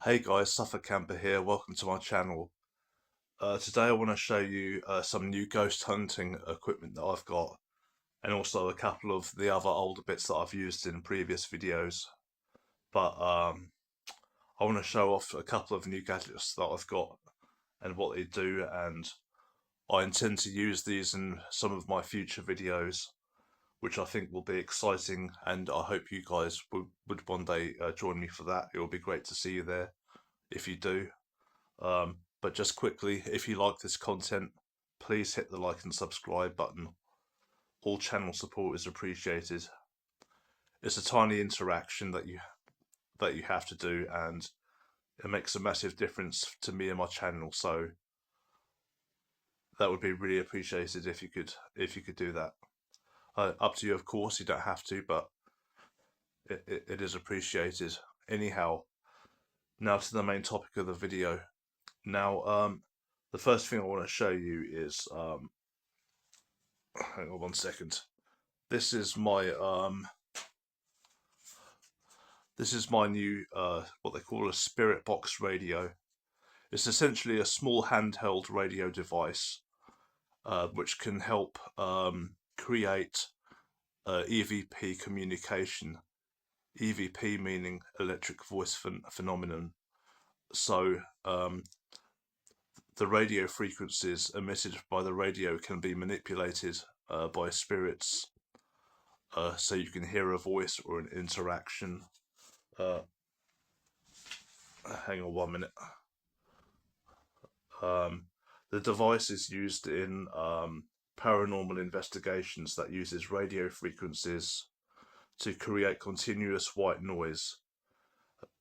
Hey guys, Suffolk Camper here. Welcome to my channel. Today I want to show you some new ghost hunting equipment that I've got, and also a couple of the other older bits that I've used in previous videos. But I want to show off a couple of new gadgets that I've got and what they do, and I intend to use these in some of my future videos, which I think will be exciting, and I hope you guys would one day join me for that. It will be great to see you there if you do. But just quickly, if you like this content, please hit the like and subscribe button. All channel support is appreciated. It's a tiny interaction that you have to do, and it makes a massive difference to me and my channel. So that would be really appreciated if you could do that. Up to you, of course. You don't have to, but it is appreciated. Anyhow, now to the main topic of the video. Now, the first thing I want to show you is hang on 1 second. This is my new what they call a spirit box radio. It's essentially a small handheld radio device which can help create EVP communication. EVP meaning electric voice phenomenon. So the radio frequencies emitted by the radio can be manipulated by spirits, so you can hear a voice or an interaction. Hang on 1 minute. The device is used in paranormal investigations that uses radio frequencies to create continuous white noise.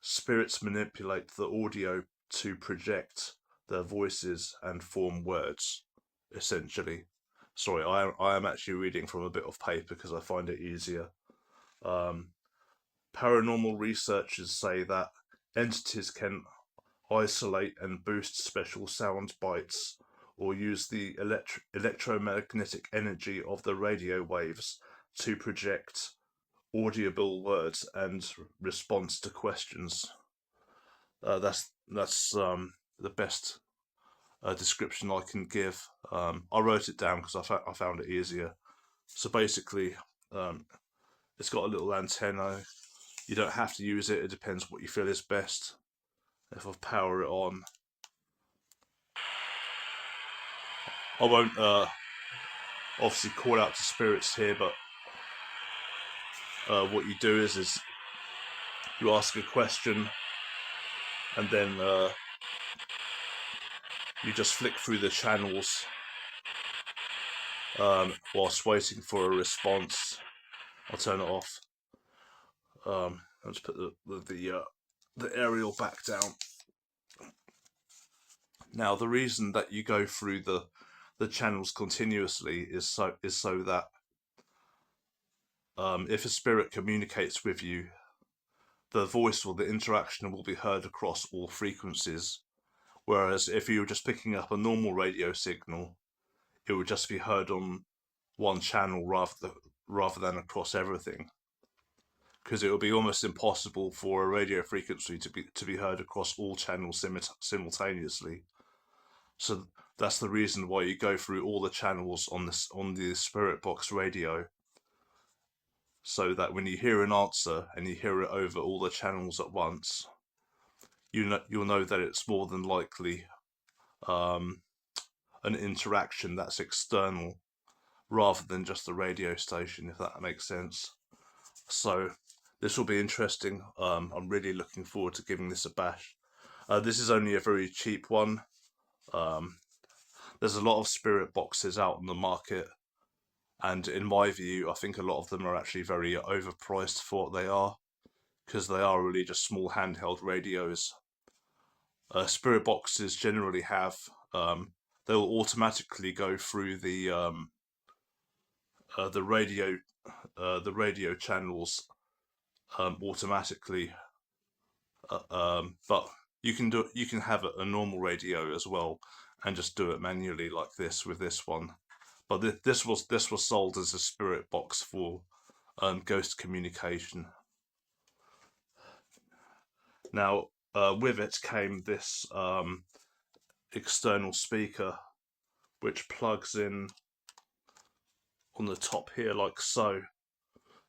Spirits manipulate the audio to project their voices and form words, essentially. Sorry, I am actually reading from a bit of paper because I find it easier. Paranormal researchers say that entities can isolate and boost special sound bites or use the electromagnetic energy of the radio waves to project audible words and response to questions. That's the best description I can give. I wrote it down because I found it easier. So basically, it's got a little antenna. You don't have to use it. It depends what you feel is best. If I power it on, I won't obviously call out to spirits here, but what you do is you ask a question, and then you just flick through the channels whilst waiting for a response. I'll turn it off. I'll just put the aerial back down. Now, the reason that you go through the channels continuously is so that if a spirit communicates with you, the voice or the interaction will be heard across all frequencies. Whereas if you were just picking up a normal radio signal, it would just be heard on one channel rather than across everything, because it would be almost impossible for a radio frequency to be heard across all channels simultaneously. So that's the reason why you go through all the channels on the spirit box radio, so that when you hear an answer and you hear it over all the channels at once, you'll know that it's more than likely an interaction that's external rather than just the radio station, if that makes sense. So this will be interesting. I'm really looking forward to giving this a bash. This is only a very cheap one. There's a lot of spirit boxes out on the market, and in my view, I think a lot of them are actually very overpriced for what they are, because they are really just small handheld radios. Spirit boxes generally have, they'll automatically go through the radio channels automatically, but you can have a normal radio as well and just do it manually like this with this one. But this was sold as a spirit box for ghost communication. Now, with it came this external speaker, which plugs in on the top here like so.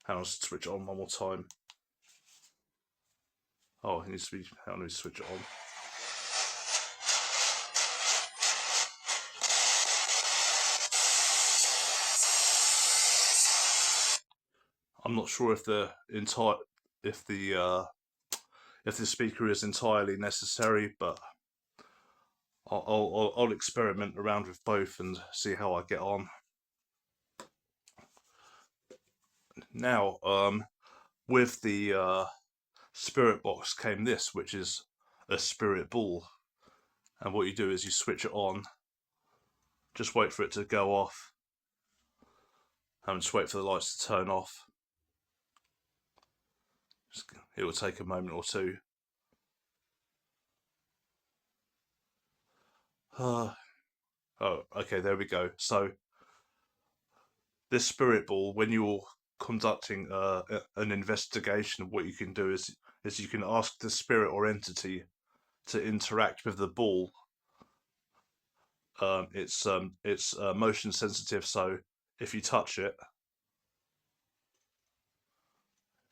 Hang on, I'll switch it on one more time. Oh, it needs to be, hang on, let me switch it on. I'm not sure if the entire, if the if the speaker is entirely necessary, but I'll experiment around with both and see how I get on. Now, with the spirit box came this, which is a spirit ball, and what you do is you switch it on, just wait for it to go off, and just wait for the lights to turn off. It will take a moment or two. Oh, okay, there we go. So this spirit ball, when you're conducting an investigation, what you can do is you can ask the spirit or entity to interact with the ball. It's motion sensitive, so if you touch it,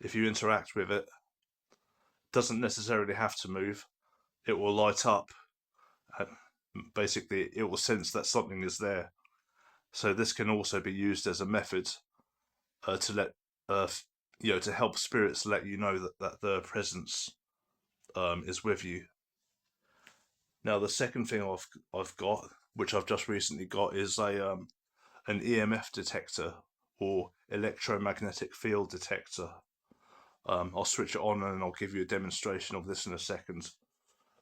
if you interact with it, doesn't necessarily have to move. It will light up. Basically, it will sense that something is there. So this can also be used as a method to let to help spirits let you know that their presence is with you. Now the second thing I've got, which I've just recently got, is an EMF detector, or electromagnetic field detector. I'll switch it on and I'll give you a demonstration of this in a second.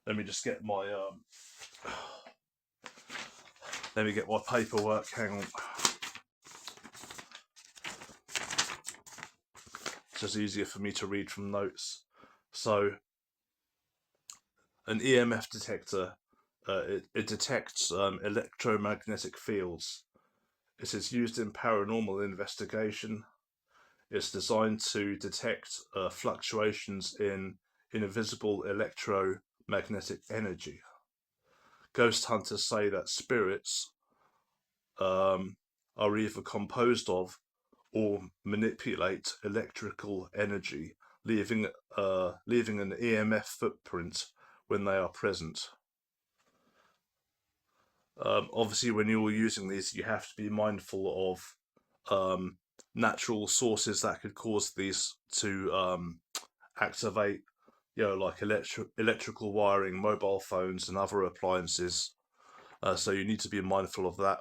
Let me just get my let me get my paperwork. Hang on. It's just easier for me to read from notes. So, an EMF detector, it detects electromagnetic fields. It is used in paranormal investigation. It's designed to detect fluctuations in invisible electromagnetic energy. Ghost hunters say that spirits are either composed of or manipulate electrical energy, leaving an EMF footprint when they are present. Obviously, when you're using these, you have to be mindful of natural sources that could cause these to activate, like electrical wiring, mobile phones, and other appliances. So you need to be mindful of that.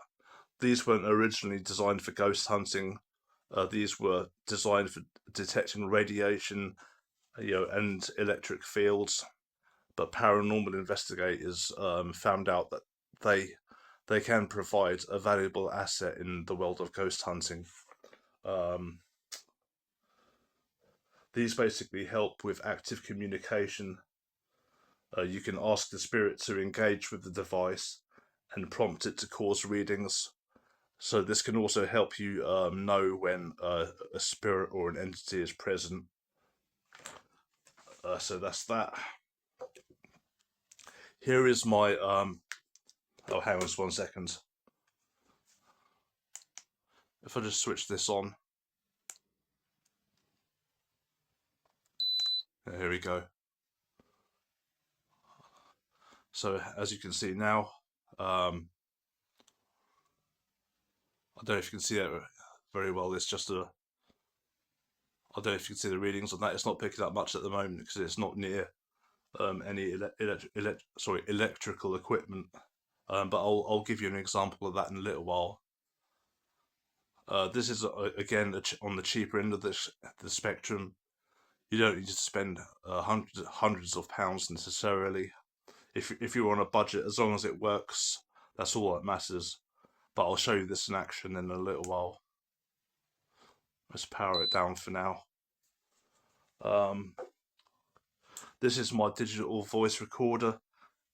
These weren't originally designed for ghost hunting. These were designed for detecting radiation, and electric fields. But paranormal investigators found out that they can provide a valuable asset in the world of ghost hunting. Um, these basically help with active communication. You can ask the spirit to engage with the device and prompt it to cause readings. So this can also help you know when a spirit or an entity is present. So that's that. Here is my oh, hang on just 1 second. If I just switch this on, here we go. So as you can see now, I don't know if you can see it very well. It's just a, I don't know if you can see the readings on that. It's not picking up much at the moment because it's not near any electrical equipment. But I'll give you an example of that in a little while. This is again on the cheaper end of the spectrum. You don't need to spend hundreds of pounds necessarily. If you're on a budget, as long as it works, that's all that matters. But I'll show you this in action in a little while. Let's power it down for now. This is my digital voice recorder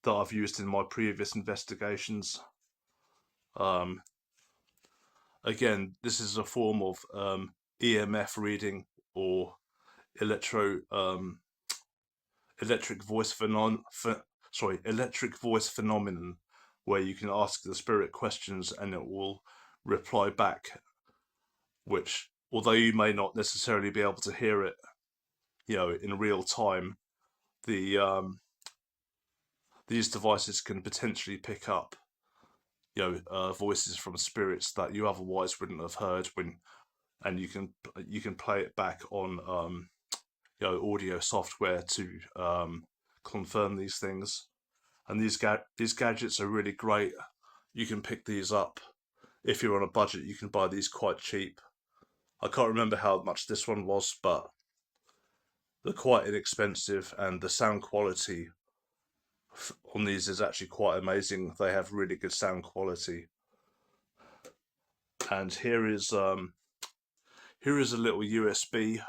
that I've used in my previous investigations. Again, this is a form of EMF reading, or electro electric voice electric voice phenomenon, where you can ask the spirit questions and it will reply back, which, although you may not necessarily be able to hear it, in real time, the these devices can potentially pick up, voices from spirits that you otherwise wouldn't have heard and you can play it back on, audio software to confirm these things. And these gadgets are really great. You can pick these up if you're on a budget. You can buy these quite cheap. I can't remember how much this one was, but they're quite inexpensive, and the sound quality on these is actually quite amazing. They have really good sound quality. And here is a little USB.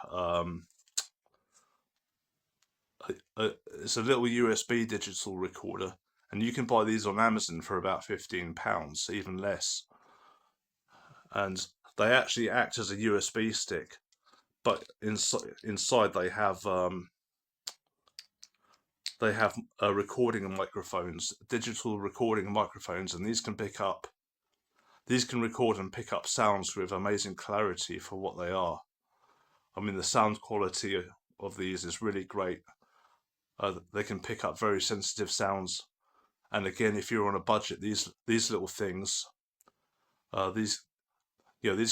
It's a little USB digital recorder, and you can buy these on Amazon for about £15, even less. And they actually act as a USB stick, but inside they have recording microphones, digital recording microphones, and these can record and pick up sounds with amazing clarity for what they are. I mean, the sound quality of these is really great. They can pick up very sensitive sounds, and again, if you're on a budget, these little things, these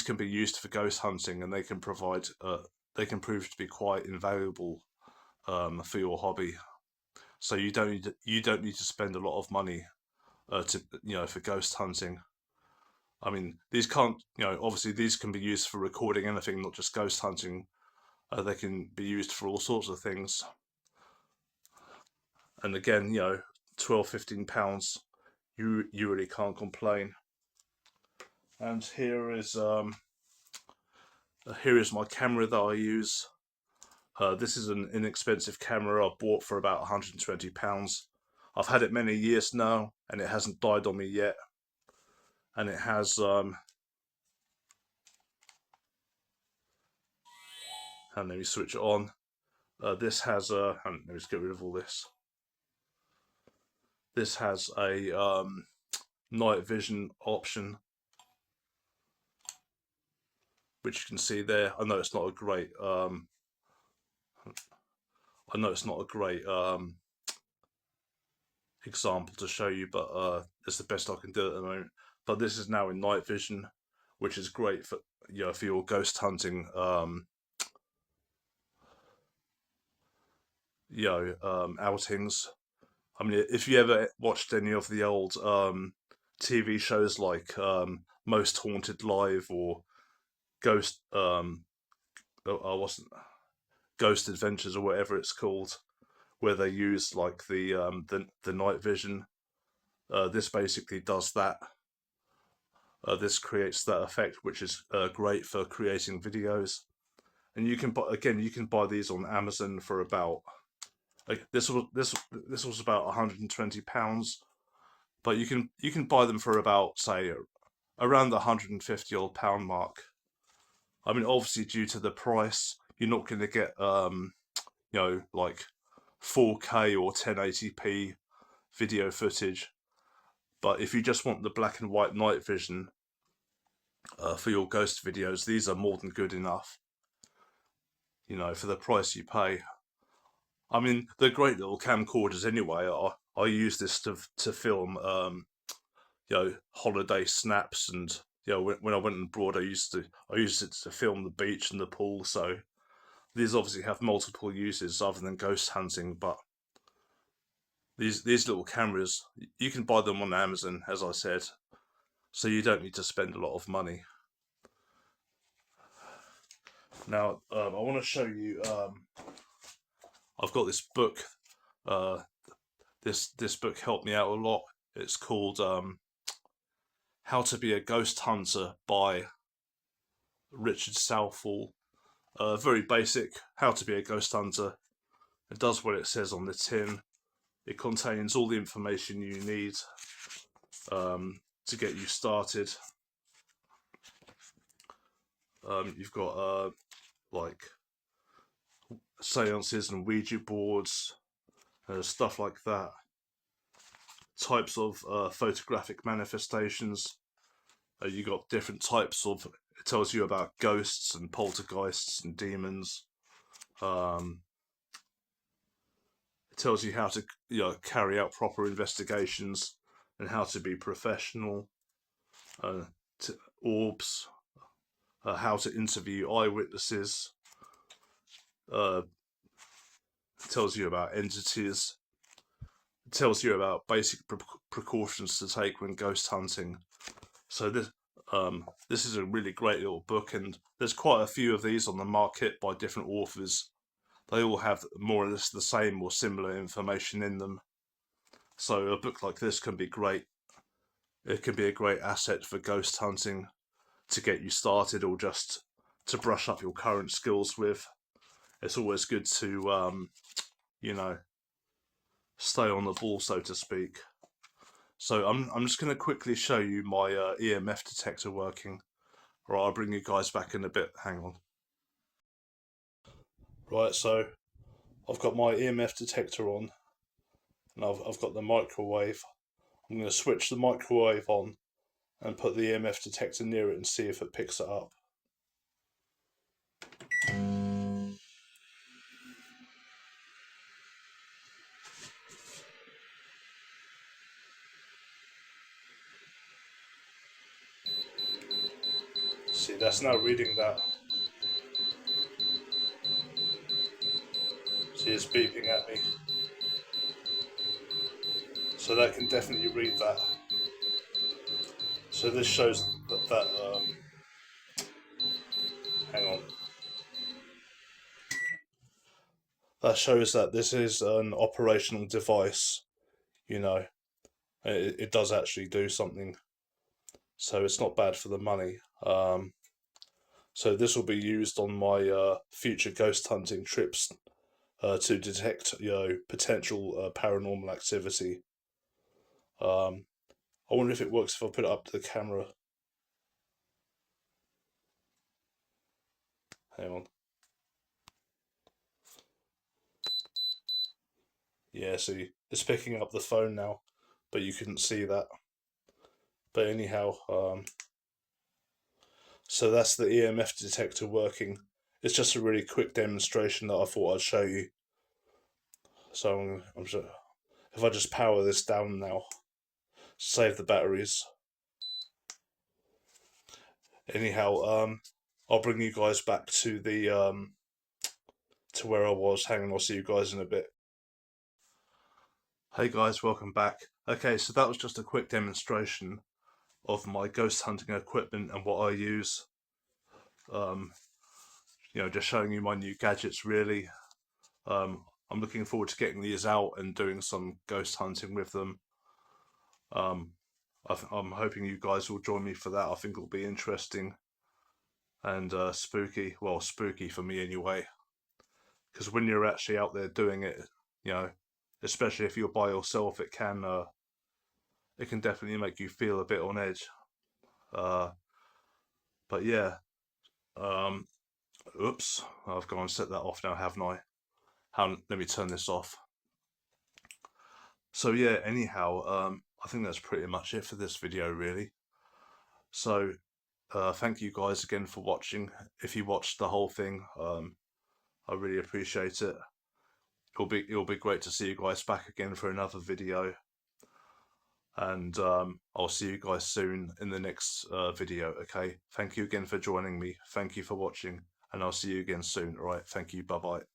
can be used for ghost hunting, and they can prove to be quite invaluable for your hobby. So you don't need to spend a lot of money for ghost hunting. I mean, these can't, obviously these can be used for recording anything, not just ghost hunting. They can be used for all sorts of things. And again, £12–15, you really can't complain. And here is my camera that I use. This is an inexpensive camera I bought for about £120. I've had it many years now, and it hasn't died on me yet. And it has and let me switch it on. This has let me just get rid of all this. This has a night vision option, which you can see there. I know it's not a great example to show you, but it's the best I can do at the moment. But this is now in night vision, which is great for for your ghost hunting outings. I mean, if you ever watched any of the old TV shows like Most Haunted Live or Ghost Ghost Adventures or whatever it's called, where they use like the night vision, this basically does that. This creates that effect, which is great for creating videos. And you can buy these on Amazon for about this was about £120, but you can buy them for about, say, around the £150 odd mark. I mean, obviously due to the price, you're not going to get like 4K or 1080p video footage. But if you just want the black and white night vision for your ghost videos, these are more than good enough, for the price you pay. I mean, they're great little camcorders anyway. I use this to film, holiday snaps, and when I went abroad, I used it to film the beach and the pool. So these obviously have multiple uses other than ghost hunting. But these little cameras, you can buy them on Amazon, as I said, so you don't need to spend a lot of money. Now, I want to show you. I've got this book. This book helped me out a lot. It's called How to Be a Ghost Hunter by Richard Southall. Very basic. How to be a ghost hunter. It does what it says on the tin. It contains all the information you need to get you started. You've got like seances and Ouija boards, stuff like that. Types of photographic manifestations. You got different types of. It tells you about ghosts and poltergeists and demons. Um, it tells you how to carry out proper investigations and how to be professional. Uh, orbs. How to interview eyewitnesses. Uh, tells you about entities. It tells you about basic precautions to take when ghost hunting. So this is a really great little book, and there's quite a few of these on the market by different authors. They all have more or less the same or similar information in them. So a book like this can be great. It can be a great asset for ghost hunting to get you started, or just to brush up your current skills with. It's always good to stay on the ball, so to speak. So I'm just going to quickly show you my EMF detector working. Right, I'll bring you guys back in a bit. Hang on. Right, so I've got my EMF detector on, and I've got the microwave. I'm going to switch the microwave on and put the EMF detector near it and see if it picks it up. See, that's now reading that. See, it's beeping at me. So that can definitely read that. So this shows that hang on. That shows that this is an operational device, you know. It does actually do something. So it's not bad for the money. So this will be used on my future ghost hunting trips to detect, potential paranormal activity. I wonder if it works if I put it up to the camera. Hang on. Yeah, see, it's picking up the phone now, but you couldn't see that. But anyhow, so that's the EMF detector working. It's just a really quick demonstration that I thought I'd show you. So if I just power this down now, save the batteries. Anyhow, I'll bring you guys back to the to where I was. Hang on, I'll see you guys in a bit. Hey guys, welcome back. Okay, so that was just a quick demonstration of my ghost hunting equipment and what I use. Just showing you my new gadgets really. I'm looking forward to getting these out and doing some ghost hunting with them. Um, I'm hoping you guys will join me for that. I think it'll be interesting and spooky. Well, spooky for me anyway. Because when you're actually out there doing it, especially if you're by yourself, it can definitely make you feel a bit on edge. But yeah, oops, I've gone and set that off now, haven't I? Let me turn this off. So yeah, anyhow, I think that's pretty much it for this video, really. So thank you guys again for watching. If you watched the whole thing, I really appreciate it. It'll be great to see you guys back again for another video. And I'll see you guys soon in the next video, okay? Thank you again for joining me. Thank you for watching, and I'll see you again soon. All right, thank you. Bye-bye.